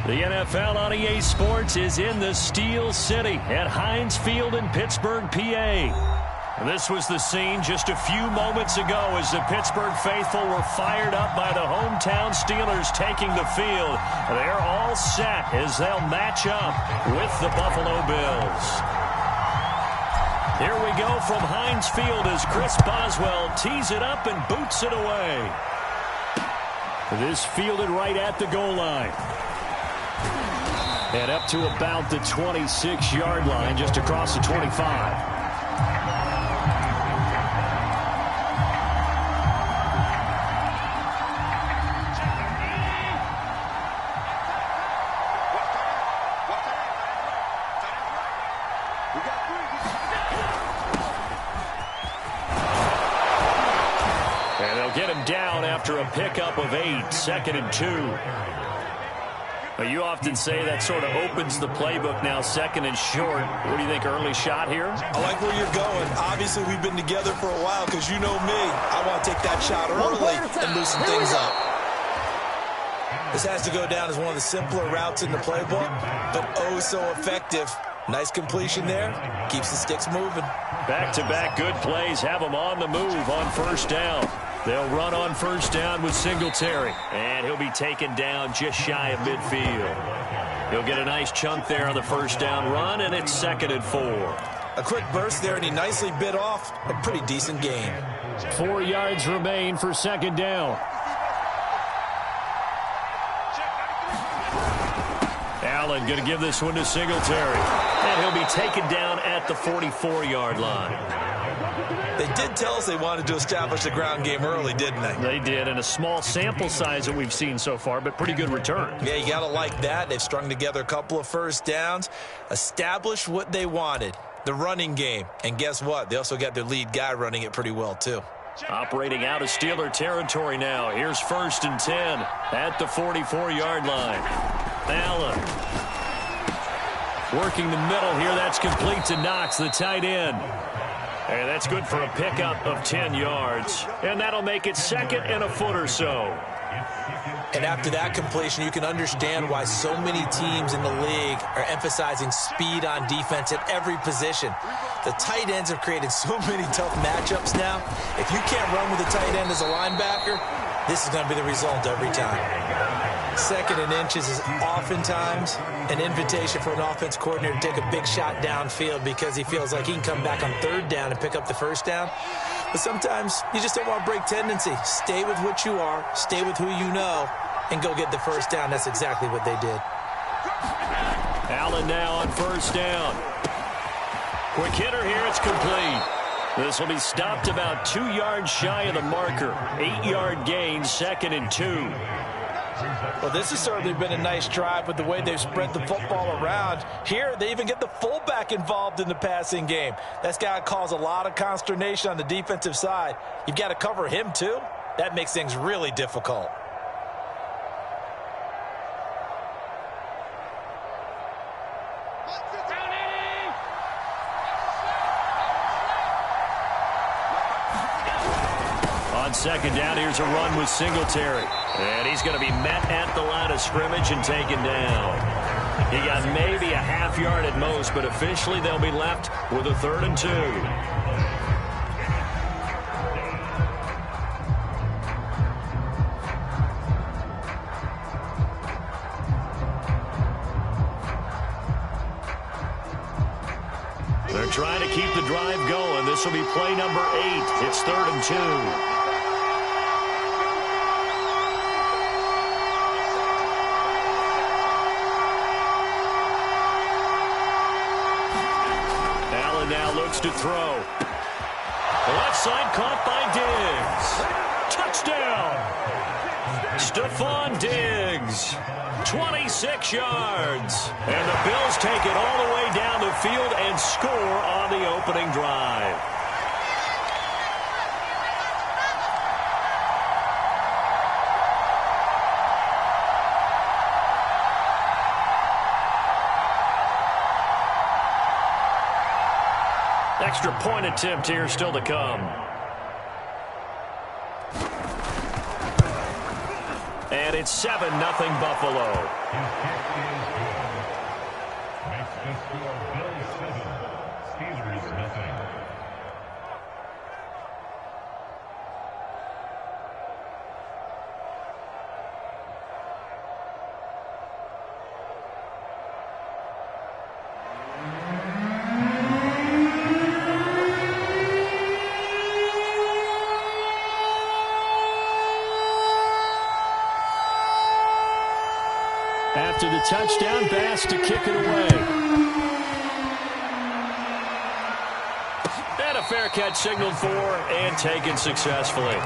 The NFL on EA Sports is in the Steel City at Heinz Field in Pittsburgh, PA. This was the scene just a few moments ago as the Pittsburgh faithful were fired up by the hometown Steelers taking the field. They're all set as they'll match up with the Buffalo Bills. Here we go from Heinz Field as Chris Boswell tees it up and boots it away. This fielded right at the goal line. And up to about the 26-yard line, just across the 25. And they'll get him down after a pickup of 8, 2nd and 2. But you often say that sort of opens the playbook now, 2nd and short. What do you think, early shot here? I like where you're going. Obviously, we've been together for a while because you know me. I want to take that shot early and loosen things up. This has to go down as one of the simpler routes in the playbook, but oh so effective. Nice completion there. Keeps the sticks moving. Back-to-back good plays have them on the move on first down. They'll run on first down with Singletary. And he'll be taken down just shy of midfield. He'll get a nice chunk there on the first down run, and it's 2nd and 4. A quick burst there, and he nicely bit off a pretty decent gain. 4 yards remain for 2nd down. Allen going to give this one to Singletary. And he'll be taken down at the 44-yard line. They did tell us they wanted to establish the ground game early, didn't they? They did, and a small sample size that we've seen so far, but pretty good return. Yeah, you got to like that. They've strung together a couple of first downs, established what they wanted, the running game. And guess what? They also got their lead guy running it pretty well, too. Operating out of Steeler territory now. Here's 1st and 10 at the 44-yard line. Allen working the middle here. That's complete to Knox, the tight end. And that's good for a pickup of 10 yards. And that'll make it 2nd and a foot or so. And after that completion, you can understand why so many teams in the league are emphasizing speed on defense at every position. The tight ends have created so many tough matchups now. If you can't run with a tight end as a linebacker, this is going to be the result every time. 2nd and inches is oftentimes an invitation for an offense coordinator to take a big shot downfield because he feels like he can come back on 3rd down and pick up the first down. But sometimes you just don't want to break tendency. Stay with what you are, stay with who you know, and go get the first down. That's exactly what they did. Allen now on first down. Quick hitter here, it's complete. This will be stopped about 2 yards shy of the marker. 8-yard gain, 2nd and 2. Well, this has certainly been a nice drive with the way they've spread the football around. Here, they even get the fullback involved in the passing game. That's got to cause a lot of consternation on the defensive side. You've got to cover him, too. That makes things really difficult. On 2nd down, here's a run with Singletary. And he's going to be met at the line of scrimmage and taken down. He got maybe a half yard at most, but officially they'll be left with a 3rd and 2. They're trying to keep the drive going. This will be play number 8. It's 3rd and 2. Now looks to throw. Left side caught by Diggs. Touchdown. Stephon Diggs. 26 yards. And the Bills take it all the way down the field and score on the opening drive. Extra point attempt here still to come. And and it's 7-0 Buffalo. Makes the score Bills 7, Steelers nothing. After the touchdown, Bass to kick it away. And a fair catch signaled for and taken successfully.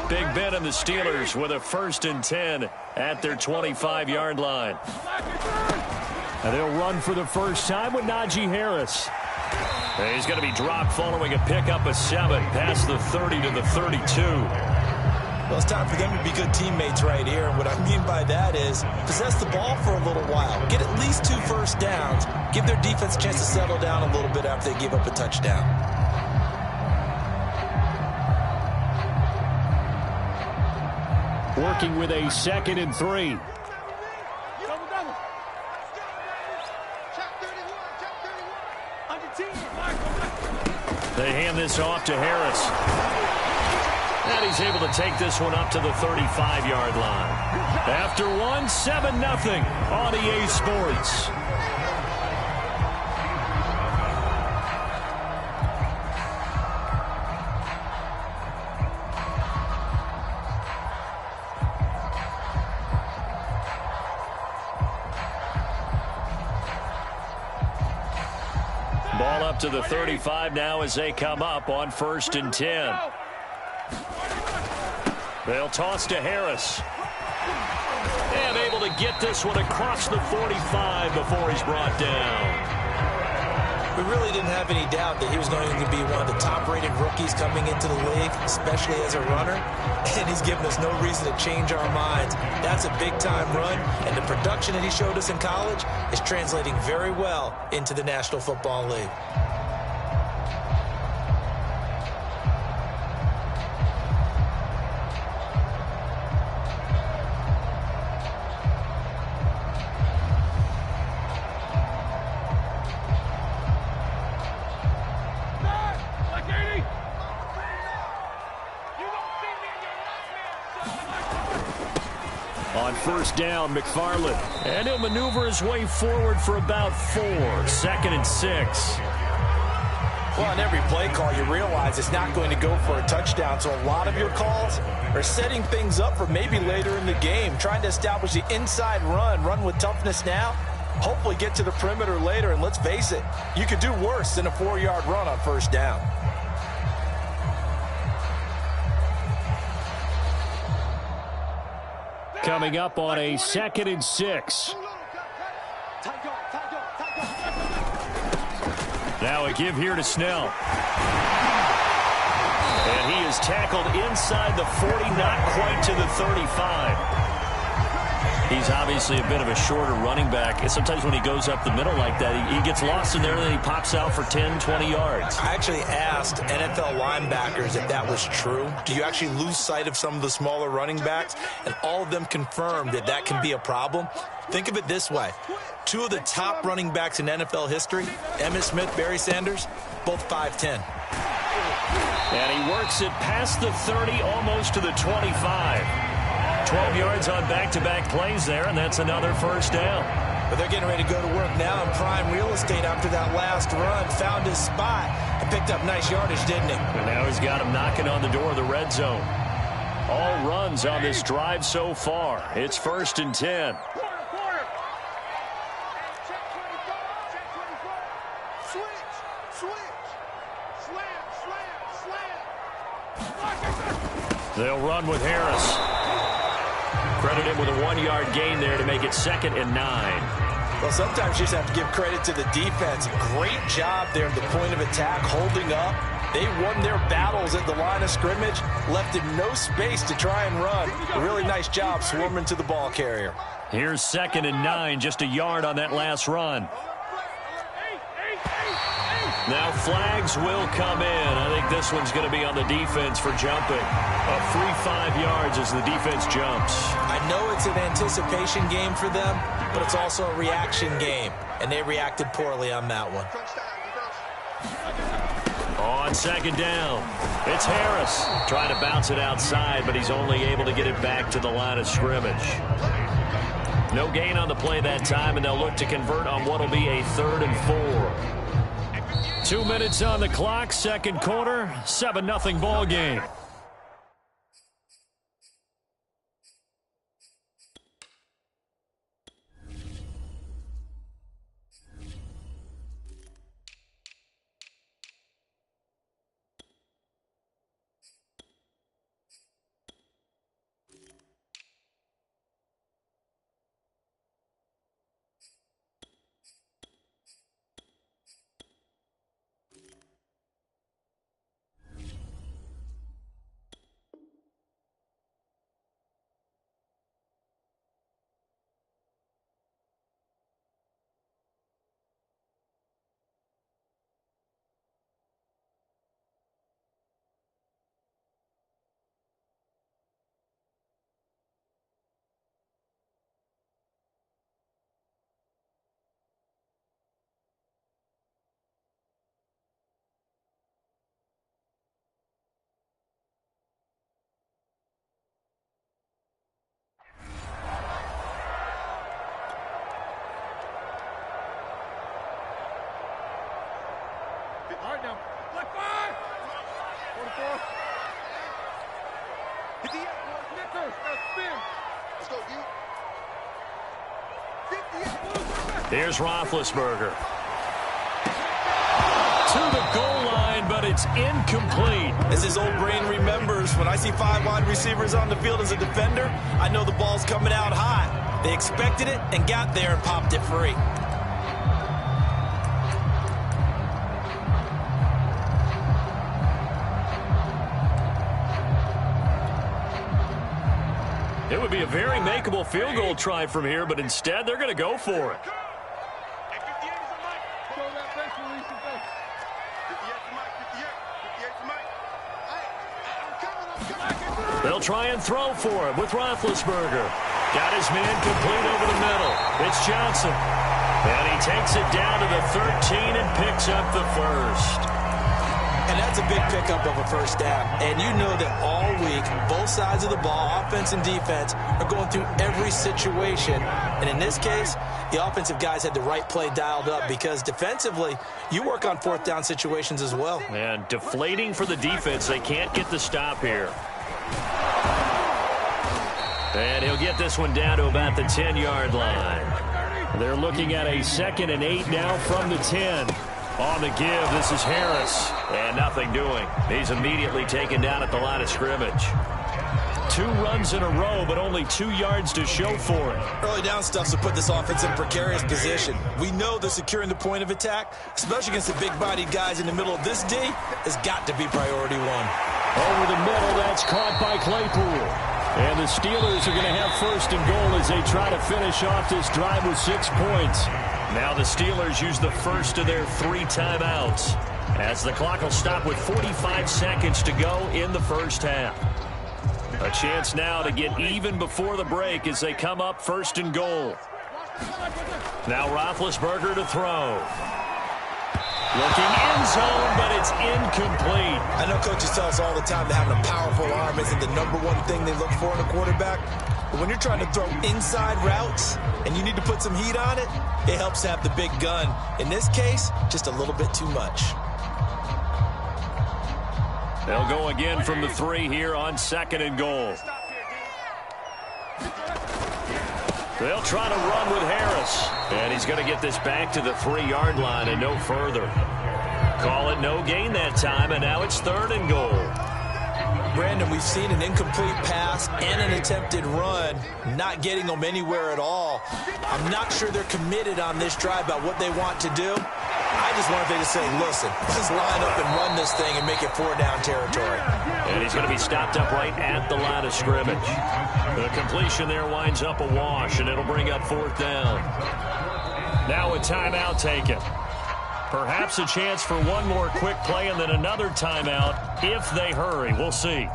Big Ben and the Steelers with a 1st and 10 at their 25-yard line. And they'll run for the first time with Najee Harris. And he's going to be dropped following a pickup of 7 past the 30 to the 32. Well, it's time for them to be good teammates right here. And what I mean by that is possess the ball for a little while. Get at least 2 first downs. Give their defense a chance to settle down a little bit after they give up a touchdown. Working with a 2nd and 3. They hand this off to Harris. And he's able to take this one up to the 35-yard line. After one, 7-0 on EA Sports. Ball up to the 35 now as they come up on 1st and 10. They'll toss to Harris. And able to get this one across the 45 before he's brought down. We really didn't have any doubt that he was going to be one of the top-rated rookies coming into the league, especially as a runner. And he's given us no reason to change our minds. That's a big-time run, and the production that he showed us in college is translating very well into the National Football League. On 1st down, McFarland. And he'll maneuver his way forward for about 4. 2nd and 6. Well, on every play call, you realize it's not going to go for a touchdown. So a lot of your calls are setting things up for maybe later in the game, trying to establish the inside run with toughness now, hopefully get to the perimeter later. And let's face it, you could do worse than a 4-yard run on 1st down. Coming up on a 2nd and 6. Now a give here to Snell. And he is tackled inside the 40, not quite to the 35. He's obviously a bit of a shorter running back. And sometimes when he goes up the middle like that, he gets lost in there and then he pops out for 10, 20 yards. I actually asked NFL linebackers if that was true. Do you actually lose sight of some of the smaller running backs? And all of them confirmed that that can be a problem. Think of it this way. 2 of the top running backs in NFL history, Emmitt Smith, Barry Sanders, both 5'10". And he works it past the 30, almost to the 25. 12 yards on back-to-back plays there, and that's another 1st down. But they're getting ready to go to work now in prime real estate after that last run. Found his spot and picked up nice yardage, didn't he? And now he's got him knocking on the door of the red zone. All runs on this drive so far. It's 1st and 10. They'll run with Harris. Credit him with a 1-yard gain there to make it 2nd and 9. Well, sometimes you just have to give credit to the defense. Great job there at the point of attack, holding up, They won their battles at the line of scrimmage, left him no space to try and run. A really nice job swarming to the ball carrier. Here's 2nd and 9, just a yard on that last run. Now flags will come in. I think this one's going to be on the defense for jumping. A free 5 yards as the defense jumps. I know it's an anticipation game for them, but it's also a reaction game, and they reacted poorly on that one. On 2nd down, it's Harris. Trying to bounce it outside, but he's only able to get it back to the line of scrimmage. No gain on the play that time, and they'll look to convert on what will be a 3rd and 4. 2 minutes on the clock, 2nd quarter, 7-0 ball game. All right, now. Left 5. 44. Hit the Nichols. Now spin. Let's go, you. Here's Rothlesberger. To the goal line, but it's incomplete. As his old brain remembers, when I see 5 wide receivers on the field as a defender, I know the ball's coming out high. They expected it and got there and popped it free. It would be a very makeable field goal try from here, but instead they're going to go for it. They'll try and throw for it with Rothlesberger. Got his man complete over the middle. It's Johnson. And he takes it down to the 13 and picks up the first. And that's a big pickup of a first down. And you know that all week, both sides of the ball, offense and defense, are going through every situation. And in this case, the offensive guys had the right play dialed up because defensively, you work on 4th down situations as well. And deflating for the defense. They can't get the stop here. And he'll get this one down to about the 10-yard line. They're looking at a 2nd and 8 now from the 10. On the give, this is Harris. And nothing doing. He's immediately taken down at the line of scrimmage. 2 runs in a row, but only 2 yards to show for it. Early down stuff to put this offense in a precarious position. We know that securing the point of attack, especially against the big-bodied guys in the middle of this D, has got to be priority 1. Over the middle, that's caught by Claypool. And the Steelers are going to have 1st and goal as they try to finish off this drive with 6 points. Now the Steelers use the first of their 3 timeouts as the clock will stop with 45 seconds to go in the first half. A chance now to get even before the break as they come up 1st and goal. Now Rothlesberger to throw. Looking end zone, but it's incomplete. I know coaches tell us all the time that having a powerful arm isn't the #1 thing they look for in a quarterback. But when you're trying to throw inside routes and you need to put some heat on it, it helps to have the big gun. In this case, just a little bit too much. They'll go again from the 3 here on 2nd and goal. They'll try to run with Harris. And he's going to get this back to the 3-yard line and no further. Call it no gain that time, and now it's 3rd and goal. Brandon, we've seen an incomplete pass and an attempted run, not getting them anywhere at all. I'm not sure they're committed on this drive about what they want to do. I just wonder if they just say, listen, let's line up and run this thing and make it 4-down territory. And he's going to be stopped up right at the line of scrimmage. The completion there winds up a wash, and it'll bring up 4th down. Now a timeout taken. Perhaps a chance for one more quick play and then another timeout if they hurry. We'll see.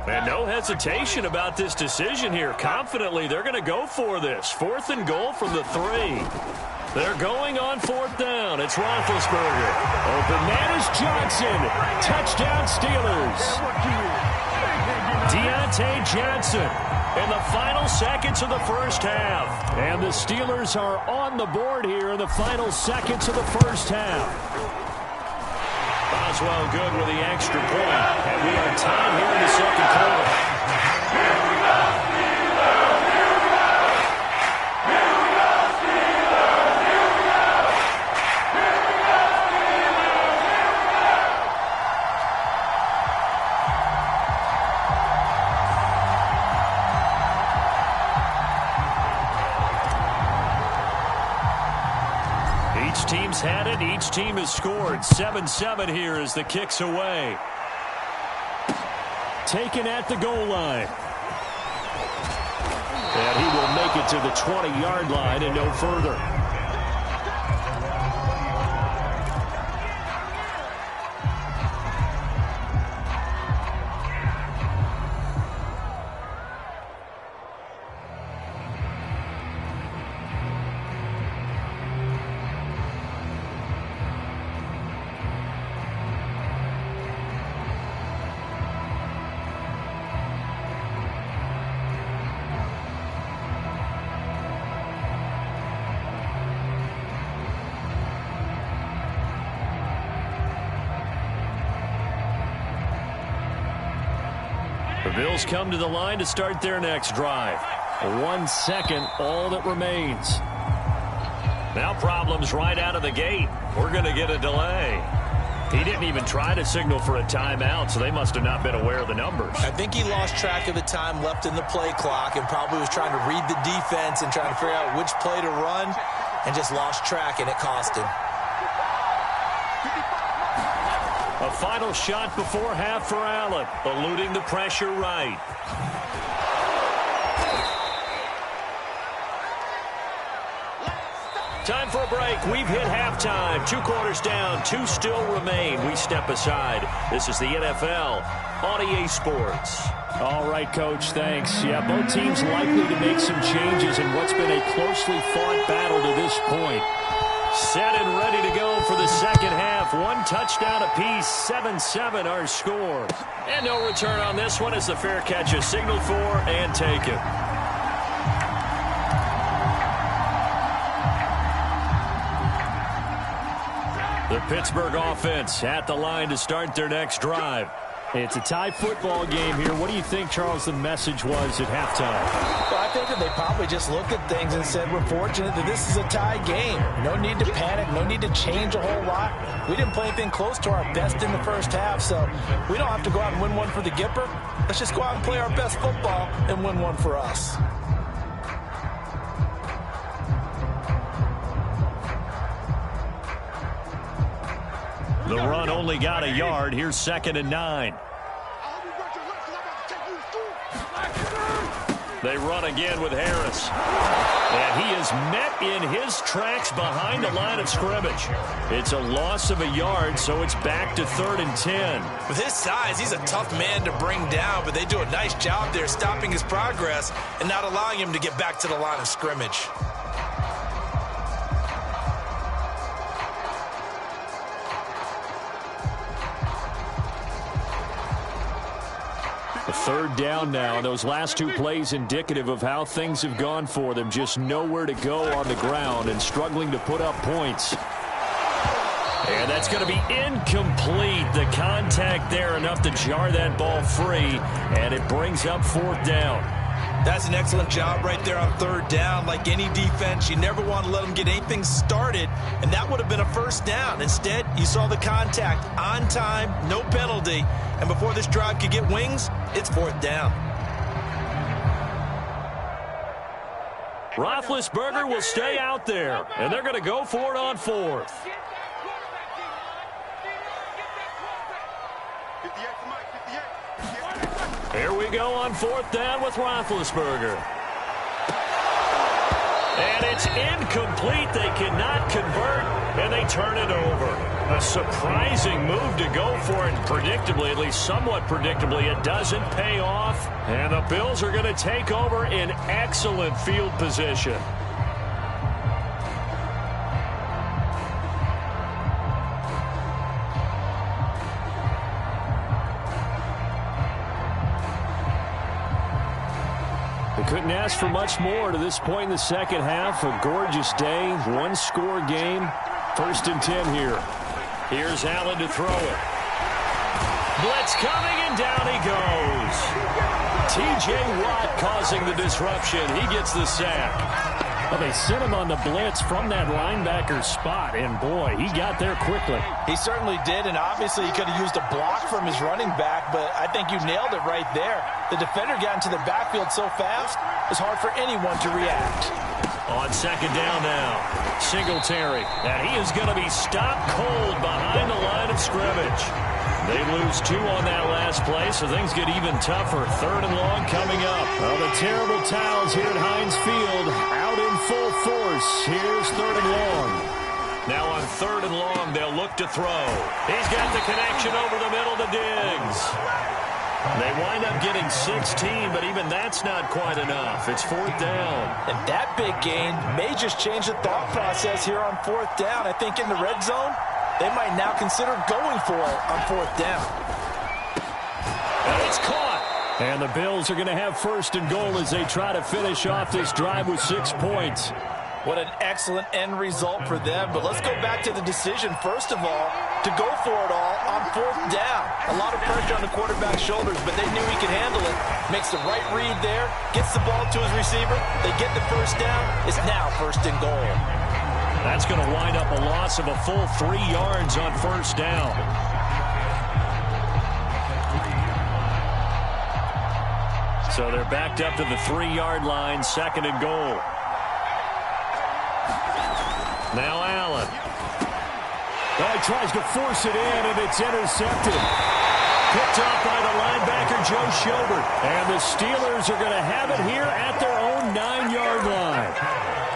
And no hesitation about this decision here. Confidently, they're going to go for this. 4th and goal from the 3. They're going on 4th down. It's Rothlesberger. Open man is Johnson. Touchdown Steelers. Deontay Johnson in the final seconds of the first half. And the Steelers are on the board here in the final seconds of the first half. Boswell good with the extra point. And we are tied here in the second quarter. Each team's had it. Each team has scored. 7-7 here as the kick's away. Taken at the goal line. And he will make it to the 20-yard line and no further. The Bills come to the line to start their next drive. 1 second, all that remains. Now problems right out of the gate. We're going to get a delay. He didn't even try to signal for a timeout, so they must have not been aware of the numbers. I think he lost track of the time left in the play clock and probably was trying to read the defense and trying to figure out which play to run and just lost track, and it cost him. A final shot before half for Allen, eluding the pressure right. Time for a break. We've hit halftime. 2 quarters down, 2 still remain. We step aside. This is the NFL on EA Sports. All right, Coach, thanks. Yeah, both teams likely to make some changes in what's been a closely fought battle to this point. Set and ready to go for the second half. 1 touchdown apiece, 7-7 our score. And no return on this one as the fair catch is signaled for and taken. The Pittsburgh offense at the line to start their next drive. It's a tie football game here. What do you think, Charles, the message was at halftime? Well, I think that they probably just looked at things and said, we're fortunate that this is a tie game. No need to panic. No need to change a whole lot. We didn't play anything close to our best in the first half, so we don't have to go out and win one for the Gipper. Let's just go out and play our best football and win one for us. The run only got a yard. Here's 2nd and 9. They run again with Harris. And he is met in his tracks behind the line of scrimmage. It's a loss of a yard, so it's back to 3rd and 10. With his size, he's a tough man to bring down, but they do a nice job there stopping his progress and not allowing him to get back to the line of scrimmage. A 3rd down now, and those last 2 plays indicative of how things have gone for them. Just nowhere to go on the ground and struggling to put up points. And that's going to be incomplete. The contact there enough to jar that ball free, and it brings up 4th down. That's an excellent job right there on third down. Like any defense, you never want to let them get anything started, and that would have been a first down. Instead, you saw the contact on time, no penalty, and before this drive could get wings, it's fourth down. Rothlesberger will stay out there, and they're going to go for it on fourth. Here we go on fourth down with Rothlesberger. And it's incomplete. They cannot convert, and they turn it over. A surprising move to go for it. Predictably, at least somewhat predictably, it doesn't pay off. And the Bills are going to take over in excellent field position. They couldn't ask for much more to this point in the second half. A gorgeous day, one-score game. First and 10 here. Here's Allen to throw it. Blitz coming, and down he goes. T.J. Watt causing the disruption. He gets the sack. Well, they sent him on the blitz from that linebacker spot, and boy, he got there quickly. He certainly did, and obviously he could have used a block from his running back, but I think you nailed it right there. The defender got into the backfield so fast, it's hard for anyone to react. On second down now, Singletary, and he is going to be stopped cold behind the line of scrimmage. They lose 2 on that last play, so things get even tougher. Third and long coming up. Well, the terrible towels here at Heinz Field out in full force. Here's third and long. Now on third and long, they'll look to throw. He's got the connection over the middle to Diggs. They wind up getting 16, but even that's not quite enough. It's fourth down. And that big gain may just change the thought process here on fourth down. I think in the red zone, they might now consider going for it on fourth down. And it's caught. And the Bills are going to have first and goal as they try to finish off this drive with 6 points. What an excellent end result for them. But let's go back to the decision, first of all, to go for it all on fourth down. A lot of pressure on the quarterback's shoulders, but they knew he could handle it. Makes the right read there, gets the ball to his receiver. They get the first down. It's now first and goal. That's going to wind up a loss of a full 3 yards on first down. So they're backed up to the 3-yard line, second and goal. Now Allen. Oh, he tries to force it in, and it's intercepted. Picked off by the linebacker, Joe Schobert. And the Steelers are going to have it here at their own 9-yard line.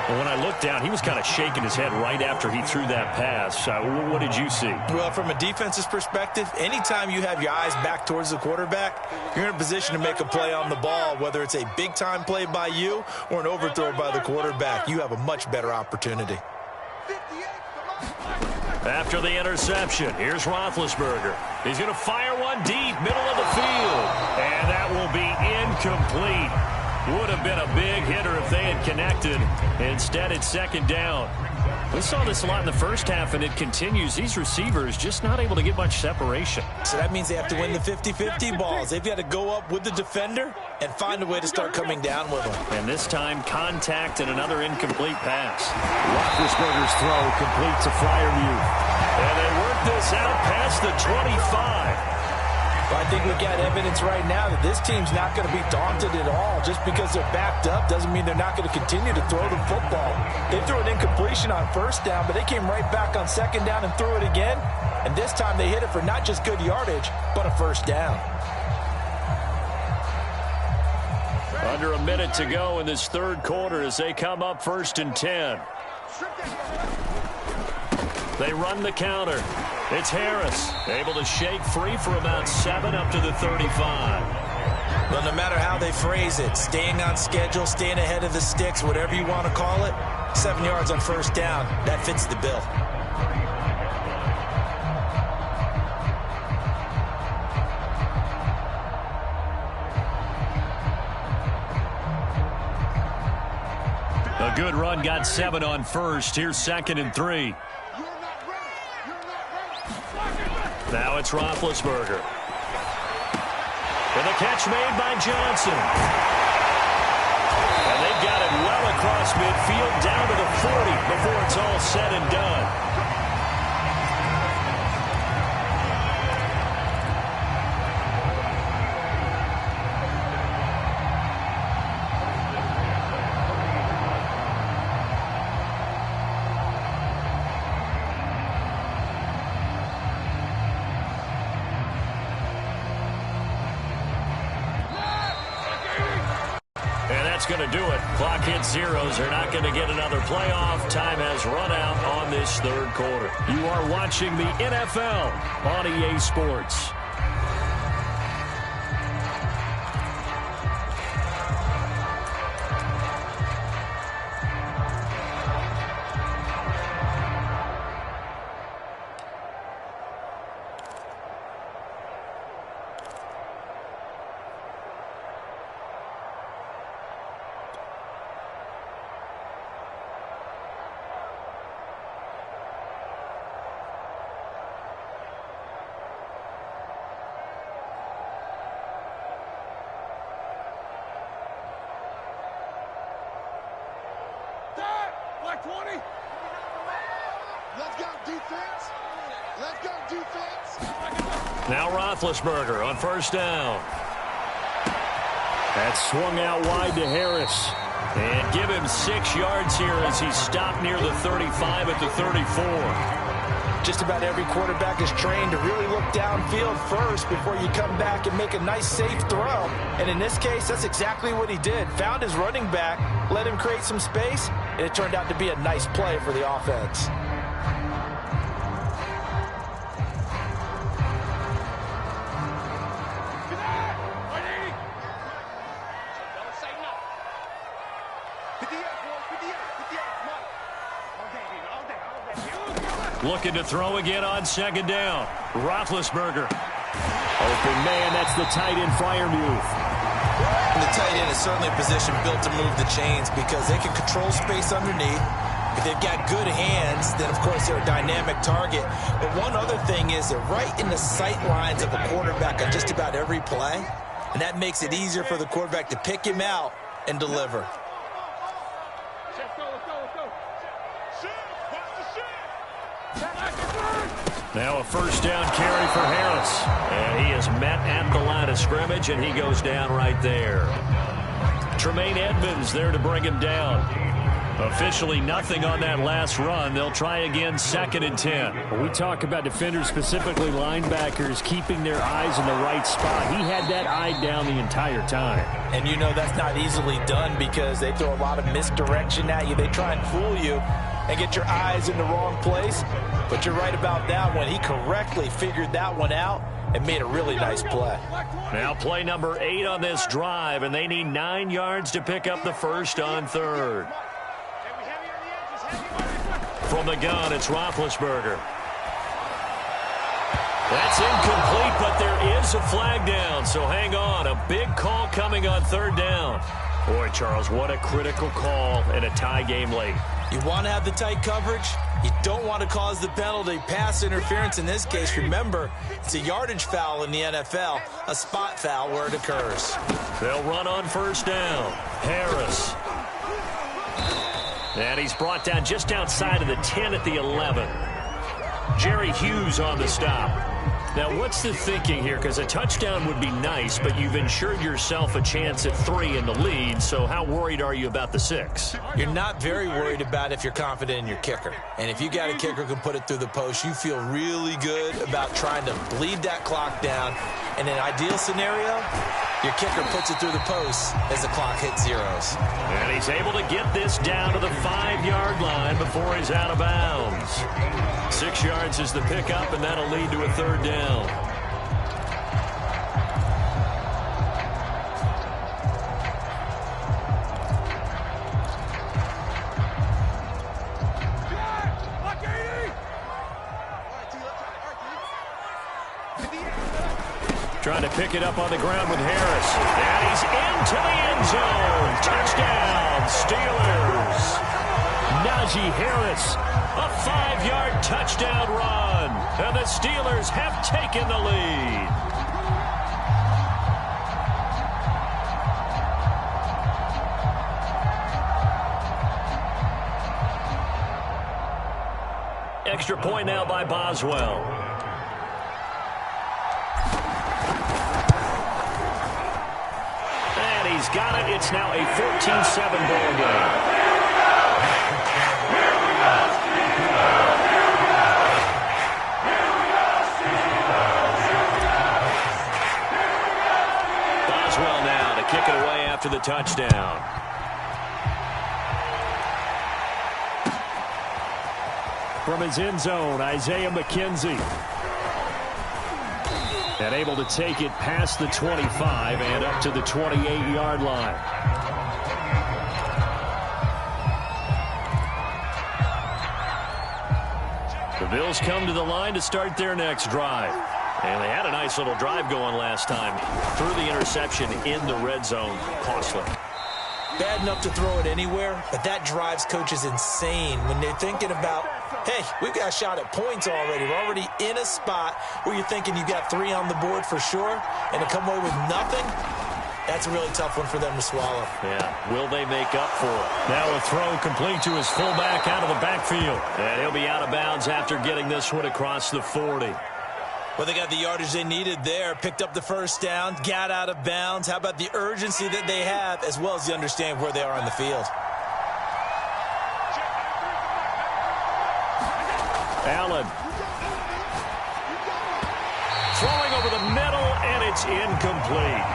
Well, when I looked down, he was kind of shaking his head right after he threw that pass. What did you see? Well, from a defense's perspective, anytime you have your eyes back towards the quarterback, you're in a position to make a play on the ball, whether it's a big-time play by you or an overthrow by the quarterback. You have a much better opportunity. After the interception, here's Rothlesberger. He's going to fire one deep, middle of the field. And that will be incomplete. Would have been a big hitter if they had connected. Instead, it's second down. We saw this a lot in the first half, and it continues. These receivers just not able to get much separation. So that means they have to win the 50-50 balls. They've got to go up with the defender and find a way to start coming down with them. And this time, contact and another incomplete pass. Roethlisberger's throw complete to Freiermuth. And they work this out past the 25. Well, I think we've got evidence right now that this team's not going to be daunted at all. Just because they're backed up doesn't mean they're not going to continue to throw the football. They threw an incompletion on first down, but they came right back on second down and threw it again. And this time they hit it for not just good yardage, but a first down. Under a minute to go in this third quarter as they come up first and 10. They run the counter. It's Harris, able to shake free for about 7 up to the 35. Well, no matter how they phrase it, staying on schedule, staying ahead of the sticks, whatever you want to call it, 7 yards on first down, that fits the bill. A good run, got 7 on first. Here's second and 3. Now it's Roethlisberger. And the catch made by Johnson. They've got it well across midfield, down to the 40 before it's all said and done. That's going to do it. Clock hits zeros. They're not going to get another playoff. Time has run out on this third quarter. You are watching the NFL on EA Sports. Black 20. Let's go, defense. Let's go, defense. Now Rothlesberger on first down. That's swung out wide to Harris. And give him 6 yards here as he's stopped near the 35 at the 34. Just about every quarterback is trained to really look downfield first before you come back and make a nice, safe throw. And in this case, that's exactly what he did. Found his running back, let him create some space, and it turned out to be a nice play for the offense. Looking to throw again on second down. Roethlisberger. Open man, that's the tight end Freiermuth. And the tight end is certainly a position built to move the chains because they can control space underneath. If they've got good hands, then of course they're a dynamic target. But one other thing is they're right in the sight lines of a quarterback on just about every play. And that makes it easier for the quarterback to pick him out and deliver. Now a first down carry for Harris. And he is met at the line of scrimmage, and he goes down right there. Tremaine Edmonds there to bring him down. Officially nothing on that last run. They'll try again, 2nd and 10. When we talk about defenders, specifically linebackers, keeping their eyes in the right spot, he had that eye down the entire time. And you know that's not easily done because they throw a lot of misdirection at you. They try and fool you and get your eyes in the wrong place. But you're right about that one. He correctly figured that one out and made a really nice play. Now play number 8 on this drive, and they need 9 yards to pick up the first on third. From the gun, it's Roethlisberger. That's incomplete, but there is a flag down, so hang on. A big call coming on third down. Boy, Charles, what a critical call in a tie game late. You want to have the tight coverage. You don't want to cause the penalty. Pass interference in this case, remember, it's a yardage foul in the NFL, a spot foul where it occurs. They'll run on first down. Harris. And he's brought down just outside of the 10 at the 11. Jerry Hughes on the stop. Now, what's the thinking here? Because a touchdown would be nice, but you've ensured yourself a chance at 3 in the lead, so how worried are you about the 6? You're not very worried about if you're confident in your kicker. And if you got a kicker who can put it through the post, you feel really good about trying to bleed that clock down. In an ideal scenario, your kicker puts it through the post as the clock hits zeros. And he's able to get this down to the 5-yard line before he's out of bounds. 6 yards is the pickup, and that'll lead to a third down. Trying to pick it up on the ground with Harris. And he's into the end zone. Touchdown, Steelers. Najee Harris, a 5-yard touchdown run. And the Steelers have taken the lead. extra point now by Boswell. And he's got it. It's now a 14-7 ball game. Boswell now to kick it away after the touchdown. From his end zone, Isaiah McKenzie. And able to take it past the 25 and up to the 28-yard line. The Bills come to the line to start their next drive. And they had a nice little drive going last time. Threw the interception in the red zone. Costly. Bad enough to throw it anywhere, but that drives coaches insane when they're thinking about, hey, we've got a shot at points already. We're already in a spot where you're thinking you got 3 on the board for sure, and to come away with nothing, that's a really tough one for them to swallow. Yeah, will they make up for it? Now a throw complete to his fullback out of the backfield. And he'll be out of bounds after getting this one across the 40. Well, they got the yardage they needed there, picked up the first down, got out of bounds. How about the urgency that they have, as well as the understanding where they are on the field? Allen. Throwing over the middle, and it's incomplete.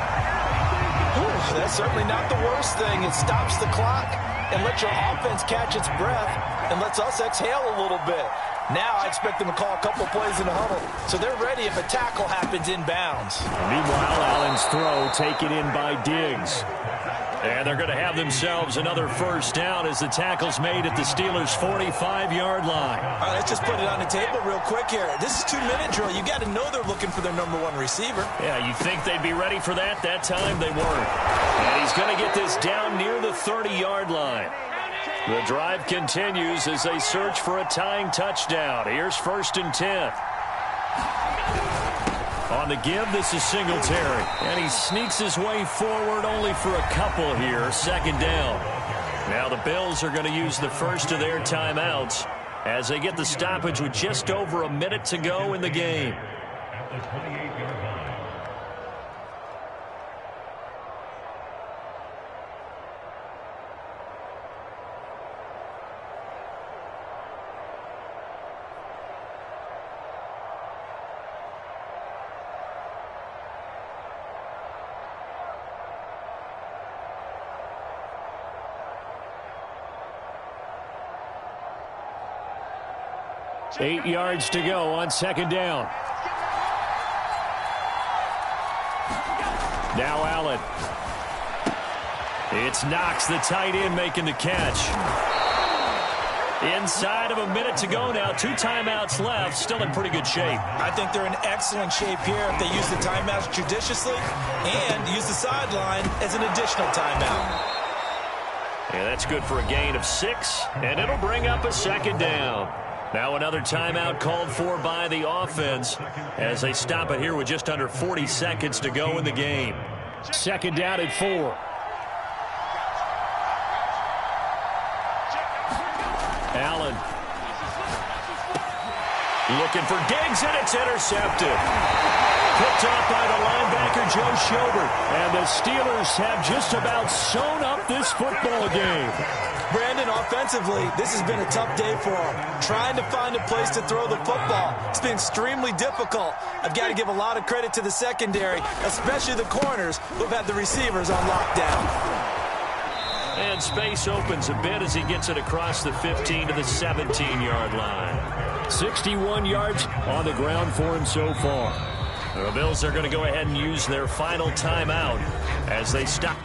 Whew, that's certainly not the worst thing. It stops the clock and lets your offense catch its breath and lets us exhale a little bit. Now I expect them to call a couple plays in the huddle, so they're ready if a tackle happens inbounds. Meanwhile, Allen's throw taken in by Diggs. And they're going to have themselves another first down as the tackle's made at the Steelers' 45-yard line. All right, let's just put it on the table real quick here. This is 2-minute drill. You got to know they're looking for their #1 receiver. Yeah, you think they'd be ready for that? That time they weren't. And he's going to get this down near the 30-yard line. The drive continues as they search for a tying touchdown. Here's 1st and 10. On the give, this is Singletary. And he sneaks his way forward only for a couple here. 2nd down. Now the Bills are going to use the first of their timeouts as they get the stoppage with just over a minute to go in the game. At the 28-yard line. Eight yards to go on 2nd down. Now Allen. It's Knox, the tight end, making the catch. Inside of a minute to go now. 2 timeouts left. Still in pretty good shape. I think they're in excellent shape here if they use the timeouts judiciously and use the sideline as an additional timeout. Yeah, that's good for a gain of 6, and it'll bring up a 2nd down. Now another timeout called for by the offense as they stop it here with just under 40 seconds to go in the game. 2nd down at 4. Allen. Looking for Diggs, and it's intercepted. Picked off by the linebacker, Joe Schobert. And the Steelers have just about sewn up this football game. Brandon, offensively, this has been a tough day for them. Trying to find a place to throw the football. It's been extremely difficult. I've got to give a lot of credit to the secondary, especially the corners who have had the receivers on lockdown. And space opens a bit as he gets it across the 15 to the 17-yard line. 61 yards on the ground for him so far. The Bills are going to go ahead and use their final timeout as they stop.